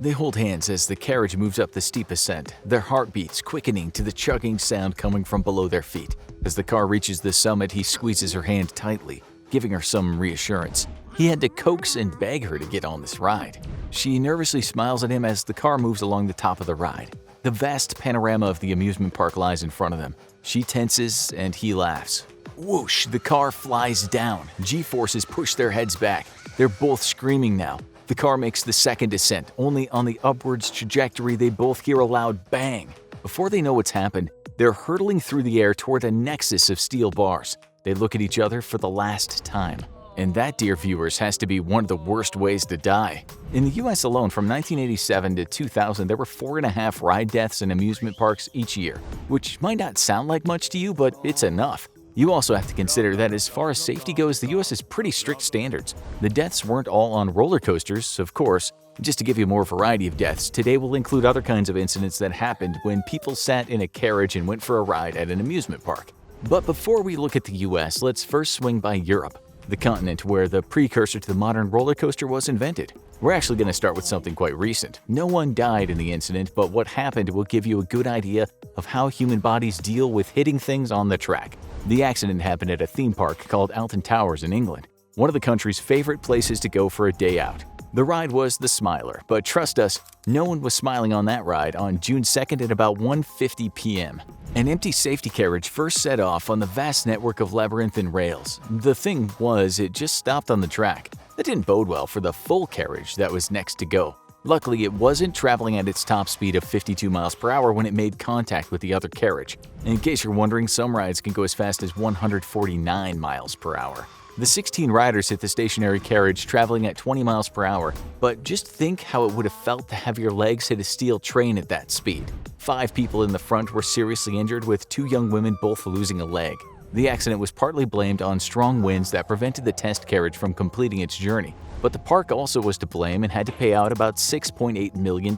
They hold hands as the carriage moves up the steep ascent, their heartbeats quickening to the chugging sound coming from below their feet. As the car reaches the summit, he squeezes her hand tightly, giving her some reassurance. He had to coax and beg her to get on this ride. She nervously smiles at him as the car moves along the top of the ride. The vast panorama of the amusement park lies in front of them. She tenses and he laughs. Whoosh! The car flies down. G-forces push their heads back. They're both screaming now. The car makes the second descent. Only on the upwards trajectory they both hear a loud bang. Before they know what's happened, they're hurtling through the air toward a nexus of steel bars. They look at each other for the last time. And that, dear viewers, has to be one of the worst ways to die. In the US alone, from 1987 to 2000, there were 4.5 ride deaths in amusement parks each year, which might not sound like much to you, but it's enough. You also have to consider that as far as safety goes, the US has pretty strict standards. The deaths weren't all on roller coasters, of course. Just to give you more variety of deaths, today will include other kinds of incidents that happened when people sat in a carriage and went for a ride at an amusement park. But before we look at the US, let's first swing by Europe, the continent where the precursor to the modern roller coaster was invented. We're actually going to start with something quite recent. No one died in the incident, but what happened will give you a good idea of how human bodies deal with hitting things on the track. The accident happened at a theme park called Alton Towers in England, one of the country's favorite places to go for a day out. The ride was the Smiler, but trust us, no one was smiling on that ride on June 2nd at about 1:50 p.m. An empty safety carriage first set off on the vast network of labyrinthine rails. The thing was, it just stopped on the track. That didn't bode well for the full carriage that was next to go. Luckily, it wasn't traveling at its top speed of 52 miles per hour when it made contact with the other carriage. In case you're wondering, some rides can go as fast as 149 miles per hour. The 16 riders hit the stationary carriage traveling at 20 miles per hour, but just think how it would have felt to have your legs hit a steel train at that speed. 5 people in the front were seriously injured, with 2 young women both losing a leg. The accident was partly blamed on strong winds that prevented the test carriage from completing its journey, but the park also was to blame and had to pay out about $6.8 million.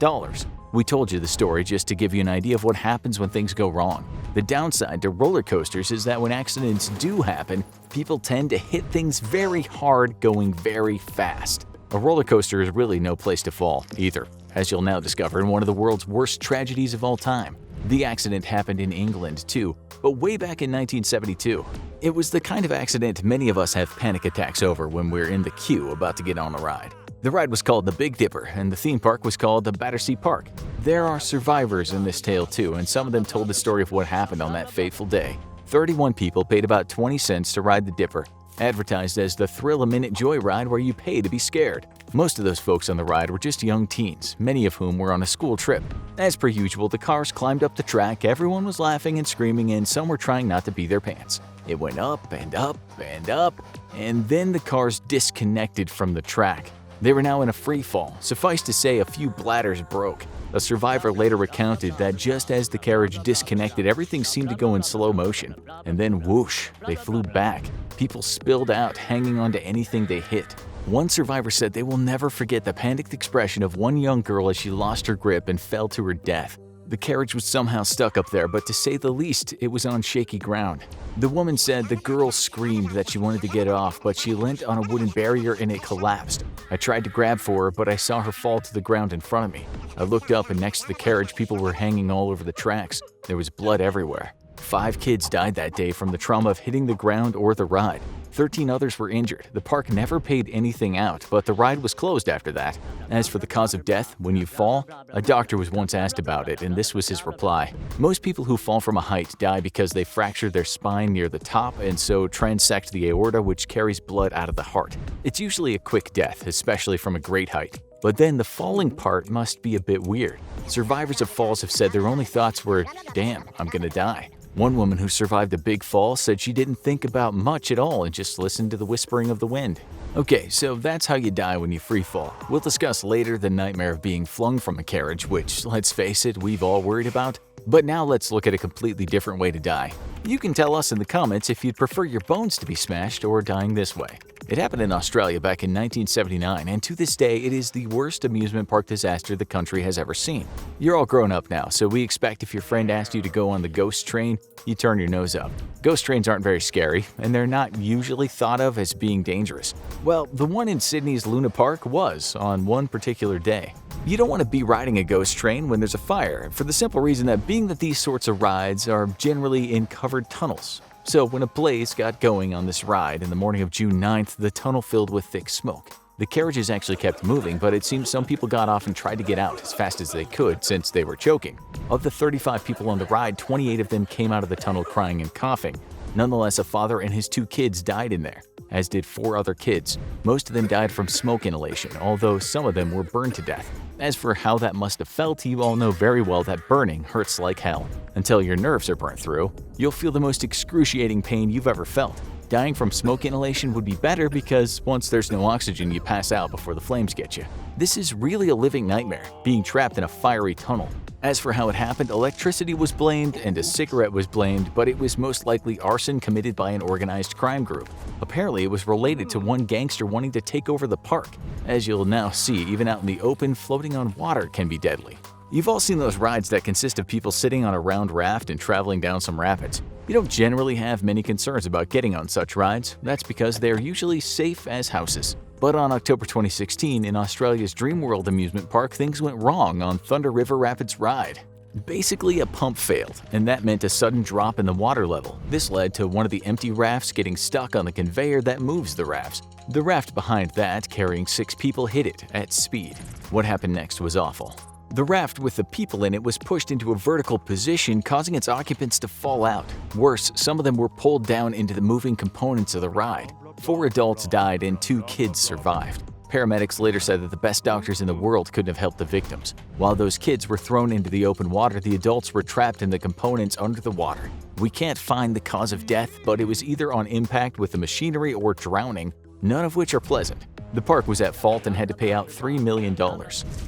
We told you the story just to give you an idea of what happens when things go wrong. The downside to roller coasters is that when accidents do happen, people tend to hit things very hard going very fast. A roller coaster is really no place to fall, either, as you'll now discover in one of the world's worst tragedies of all time. The accident happened in England, too, but way back in 1972. It was the kind of accident many of us have panic attacks over when we're in the queue about to get on a ride. The ride was called the Big Dipper, and the theme park was called the Battersea Park. There are survivors in this tale too, and some of them told the story of what happened on that fateful day. 31 people paid about 20 cents to ride the Dipper, advertised as the thrill-a-minute joyride where you pay to be scared. Most of those folks on the ride were just young teens, many of whom were on a school trip. As per usual, the cars climbed up the track, everyone was laughing and screaming, and some were trying not to pee their pants. It went up and up and up, and then the cars disconnected from the track. They were now in a free fall. Suffice to say, a few bladders broke. A survivor later recounted that just as the carriage disconnected, everything seemed to go in slow motion. And then whoosh, they flew back. People spilled out, hanging onto anything they hit. One survivor said they will never forget the panicked expression of one young girl as she lost her grip and fell to her death. The carriage was somehow stuck up there, but to say the least, it was on shaky ground. The woman said the girl screamed that she wanted to get off, but she leant on a wooden barrier and it collapsed. I tried to grab for her, but I saw her fall to the ground in front of me. I looked up, and next to the carriage, people were hanging all over the tracks. There was blood everywhere. 5 kids died that day from the trauma of hitting the ground or the ride. 13 others were injured. The park never paid anything out, but the ride was closed after that. As for the cause of death, when you fall, a doctor was once asked about it, and this was his reply. Most people who fall from a height die because they fracture their spine near the top and so transect the aorta, which carries blood out of the heart. It's usually a quick death, especially from a great height. But then the falling part must be a bit weird. Survivors of falls have said their only thoughts were, "Damn, I'm gonna die." One woman who survived a big fall said she didn't think about much at all and just listened to the whispering of the wind. Okay, so that's how you die when you free fall. We'll discuss later the nightmare of being flung from a carriage, which, let's face it, we've all worried about. But now let's look at a completely different way to die. You can tell us in the comments if you'd prefer your bones to be smashed or dying this way. It happened in Australia back in 1979, and to this day, it is the worst amusement park disaster the country has ever seen. You're all grown up now, so we expect if your friend asked you to go on the ghost train, you turn your nose up. Ghost trains aren't very scary, and they're not usually thought of as being dangerous. Well, the one in Sydney's Luna Park was on one particular day. You don't want to be riding a ghost train when there's a fire, for the simple reason that these sorts of rides are generally in covered tunnels. So when a blaze got going on this ride in the morning of June 9th, the tunnel filled with thick smoke. The carriages actually kept moving, but it seems some people got off and tried to get out as fast as they could since they were choking. Of the 35 people on the ride, 28 of them came out of the tunnel crying and coughing. Nonetheless, a father and his 2 kids died in there, as did 4 other kids. Most of them died from smoke inhalation, although some of them were burned to death. As for how that must have felt, you all know very well that burning hurts like hell. Until your nerves are burnt through, you'll feel the most excruciating pain you've ever felt. Dying from smoke inhalation would be better because once there's no oxygen, you pass out before the flames get you. This is really a living nightmare, being trapped in a fiery tunnel. As for how it happened, electricity was blamed and a cigarette was blamed, but it was most likely arson committed by an organized crime group. Apparently, it was related to one gangster wanting to take over the park. As you'll now see, even out in the open, floating on water can be deadly. You've all seen those rides that consist of people sitting on a round raft and traveling down some rapids. You don't generally have many concerns about getting on such rides. That's because they're usually safe as houses. But on October 2016, in Australia's Dreamworld amusement park, things went wrong on Thunder River Rapids ride. Basically, a pump failed, and that meant a sudden drop in the water level. This led to one of the empty rafts getting stuck on the conveyor that moves the rafts. The raft behind that, carrying 6 people, hit it at speed. What happened next was awful. The raft with the people in it was pushed into a vertical position, causing its occupants to fall out. Worse, some of them were pulled down into the moving components of the ride. 4 adults died and 2 kids survived. Paramedics later said that the best doctors in the world couldn't have helped the victims. While those kids were thrown into the open water, the adults were trapped in the components under the water. We can't find the cause of death, but it was either on impact with the machinery or drowning, none of which are pleasant. The park was at fault and had to pay out $3 million.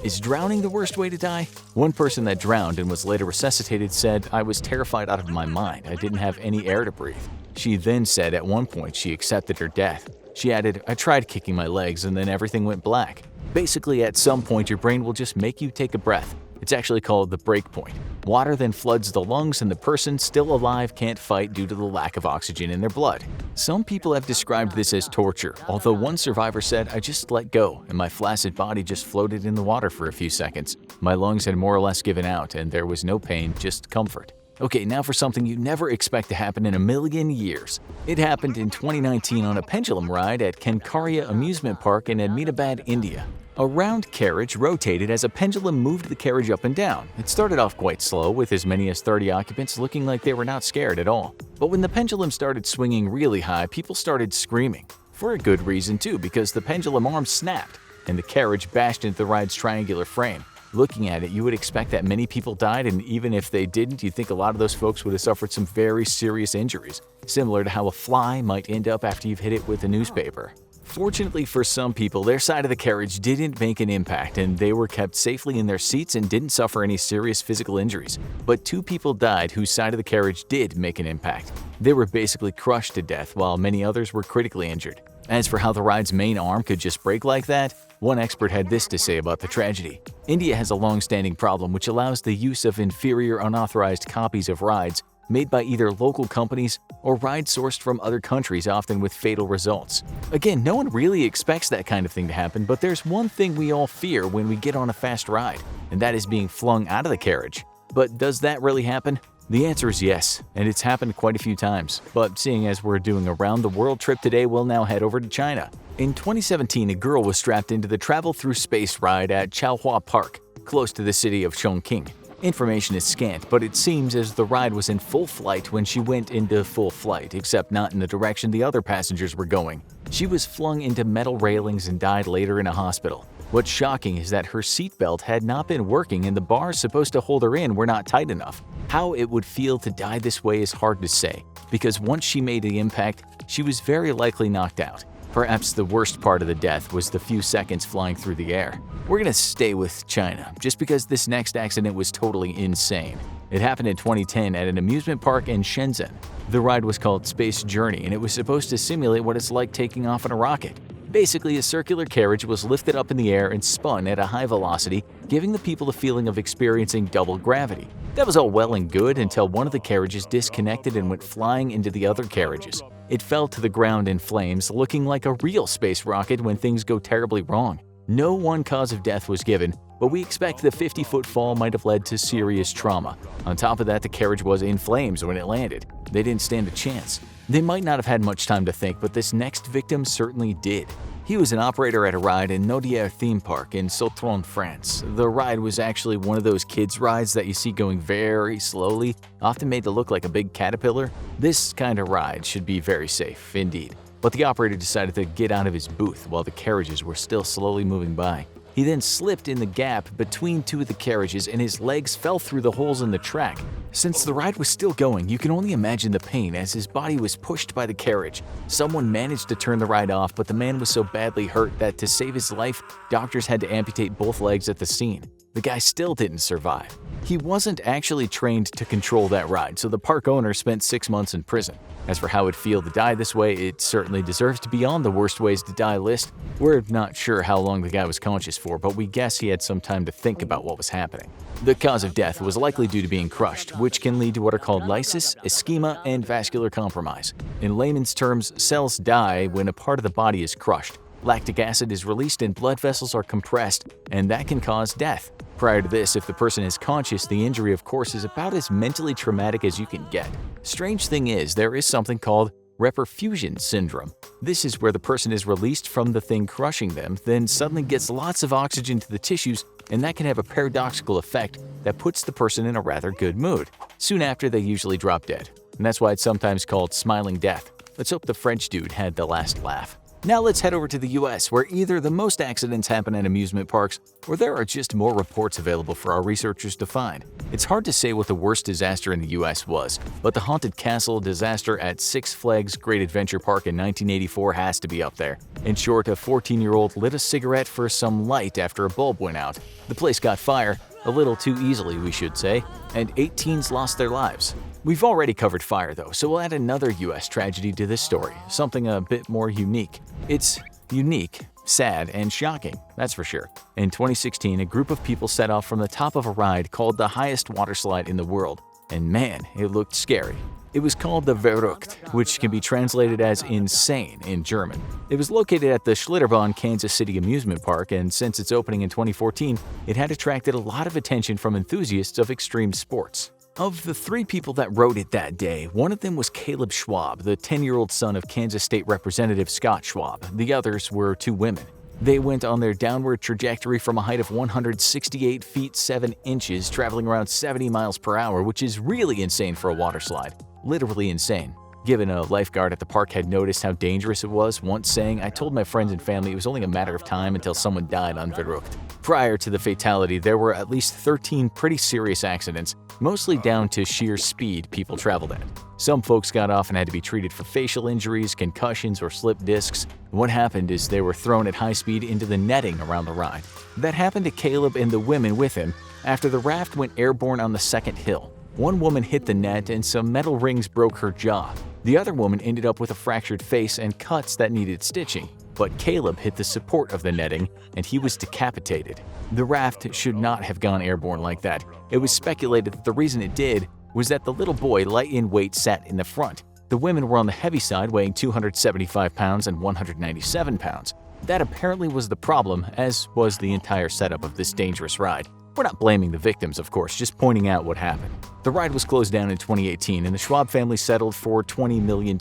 Is drowning the worst way to die? One person that drowned and was later resuscitated said, "I was terrified out of my mind. I didn't have any air to breathe." She then said at one point she accepted her death. She added, "I tried kicking my legs and then everything went black." Basically, at some point your brain will just make you take a breath. It's actually called the break point. Water then floods the lungs and the person still alive can't fight due to the lack of oxygen in their blood. Some people have described this as torture, although one survivor said, "I just let go and my flaccid body just floated in the water for a few seconds. My lungs had more or less given out and there was no pain, just comfort." Okay, now for something you never expect to happen in a million years. It happened in 2019 on a pendulum ride at Kenkaria Amusement Park in Ahmedabad, India. A round carriage rotated as a pendulum moved the carriage up and down. It started off quite slow, with as many as 30 occupants looking like they were not scared at all. But when the pendulum started swinging really high, people started screaming. For a good reason too, because the pendulum arm snapped and the carriage bashed into the ride's triangular frame. Looking at it, you would expect that many people died, and even if they didn't, you'd think a lot of those folks would have suffered some very serious injuries, similar to how a fly might end up after you've hit it with a newspaper. Fortunately for some people, their side of the carriage didn't make an impact and they were kept safely in their seats and didn't suffer any serious physical injuries. But 2 people died whose side of the carriage did make an impact. They were basically crushed to death while many others were critically injured. As for how the ride's main arm could just break like that, one expert had this to say about the tragedy. India has a long-standing problem which allows the use of inferior unauthorized copies of rides made by either local companies or rides sourced from other countries, often with fatal results. Again, no one really expects that kind of thing to happen, but there's one thing we all fear when we get on a fast ride, and that is being flung out of the carriage. But does that really happen? The answer is yes, and it's happened quite a few times. But seeing as we're doing a round-the-world trip today, we'll now head over to China. In 2017, a girl was strapped into the Travel Through Space ride at Chaohua Park, close to the city of Chongqing. Information is scant, but it seems as the ride was in full flight when she went into full flight, except not in the direction the other passengers were going. She was flung into metal railings and died later in a hospital. What's shocking is that her seatbelt had not been working and the bars supposed to hold her in were not tight enough. How it would feel to die this way is hard to say, because once she made the impact, she was very likely knocked out. Perhaps the worst part of the death was the few seconds flying through the air. We're gonna stay with China, just because this next accident was totally insane. It happened in 2010 at an amusement park in Shenzhen. The ride was called Space Journey, and it was supposed to simulate what it's like taking off in a rocket. Basically, a circular carriage was lifted up in the air and spun at a high velocity, giving the people the feeling of experiencing double gravity. That was all well and good until one of the carriages disconnected and went flying into the other carriages. It fell to the ground in flames, looking like a real space rocket when things go terribly wrong. No one cause of death was given, but we expect the 50-foot fall might have led to serious trauma. On top of that, the carriage was in flames when it landed. They didn't stand a chance. They might not have had much time to think, but this next victim certainly did. He was an operator at a ride in Naudière theme park in Sautron, France. The ride was actually one of those kids' rides that you see going very slowly, often made to look like a big caterpillar. This kind of ride should be very safe, indeed. But the operator decided to get out of his booth while the carriages were still slowly moving by. He then slipped in the gap between two of the carriages and his legs fell through the holes in the track. Since the ride was still going, you can only imagine the pain as his body was pushed by the carriage. Someone managed to turn the ride off, but the man was so badly hurt that to save his life, doctors had to amputate both legs at the scene. The guy still didn't survive. He wasn't actually trained to control that ride, so the park owner spent 6 months in prison. As for how it'd feel to die this way, it certainly deserves to be on the worst ways to die list. We're not sure how long the guy was conscious for, but we guess he had some time to think about what was happening. The cause of death was likely due to being crushed, which can lead to what are called lysis, ischemia, and vascular compromise. In layman's terms, cells die when a part of the body is crushed. Lactic acid is released and blood vessels are compressed, and that can cause death. Prior to this, if the person is conscious, the injury of course is about as mentally traumatic as you can get. Strange thing is, there is something called reperfusion syndrome. This is where the person is released from the thing crushing them, then suddenly gets lots of oxygen to the tissues, and that can have a paradoxical effect that puts the person in a rather good mood. Soon after, they usually drop dead, and that's why it's sometimes called smiling death. Let's hope the French dude had the last laugh. Now let's head over to the US, where either the most accidents happen at amusement parks, or there are just more reports available for our researchers to find. It's hard to say what the worst disaster in the US was, but the haunted castle disaster at Six Flags Great Adventure Park in 1984 has to be up there. In short, a 14-year-old lit a cigarette for some light after a bulb went out. The place got fire, a little too easily we should say, and 8 teens lost their lives. We've already covered fire though, so we'll add another US tragedy to this story, something a bit more unique. It's unique, sad, and shocking, that's for sure. In 2016, a group of people set off from the top of a ride called the highest water slide in the world, and man, it looked scary. It was called the Verrückt, which can be translated as insane in German. It was located at the Schlitterbahn Kansas City amusement park, and since its opening in 2014, it had attracted a lot of attention from enthusiasts of extreme sports. Of the 3 people that rode it that day, one of them was Caleb Schwab, the 10-year-old son of Kansas State Representative Scott Schwab. The others were 2 women. They went on their downward trajectory from a height of 168 feet 7 inches, traveling around 70 miles per hour, which is really insane for a water slide. Literally insane. Given a lifeguard at the park had noticed how dangerous it was, once saying, "I told my friends and family it was only a matter of time until someone died on Verrückt." Prior to the fatality, there were at least 13 pretty serious accidents, mostly down to sheer speed people traveled at. Some folks got off and had to be treated for facial injuries, concussions, or slipped discs. What happened is they were thrown at high speed into the netting around the ride. That happened to Caleb and the women with him after the raft went airborne on the second hill. One woman hit the net and some metal rings broke her jaw. The other woman ended up with a fractured face and cuts that needed stitching. But Caleb hit the support of the netting and he was decapitated. The raft should not have gone airborne like that. It was speculated that the reason it did was that the little boy, light in weight, sat in the front. The women were on the heavy side, weighing 275 pounds and 197 pounds. That apparently was the problem, as was the entire setup of this dangerous ride. We're not blaming the victims, of course, just pointing out what happened. The ride was closed down in 2018 and the Schwab family settled for $20 million.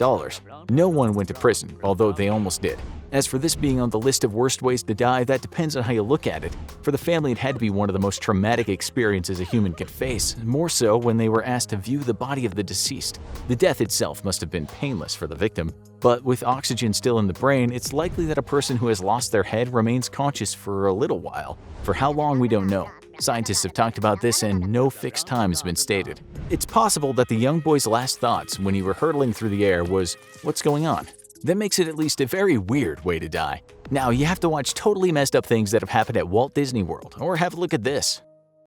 No one went to prison, although they almost did. As for this being on the list of worst ways to die, that depends on how you look at it. For the family, it had to be one of the most traumatic experiences a human could face, more so when they were asked to view the body of the deceased. The death itself must have been painless for the victim, but with oxygen still in the brain, it's likely that a person who has lost their head remains conscious for a little while. For how long, we don't know. Scientists have talked about this and no fixed time has been stated. It's possible that the young boy's last thoughts when he were hurtling through the air was, "What's going on?" That makes it at least a very weird way to die. Now, you have to watch totally messed up things that have happened at Walt Disney World, or have a look at this.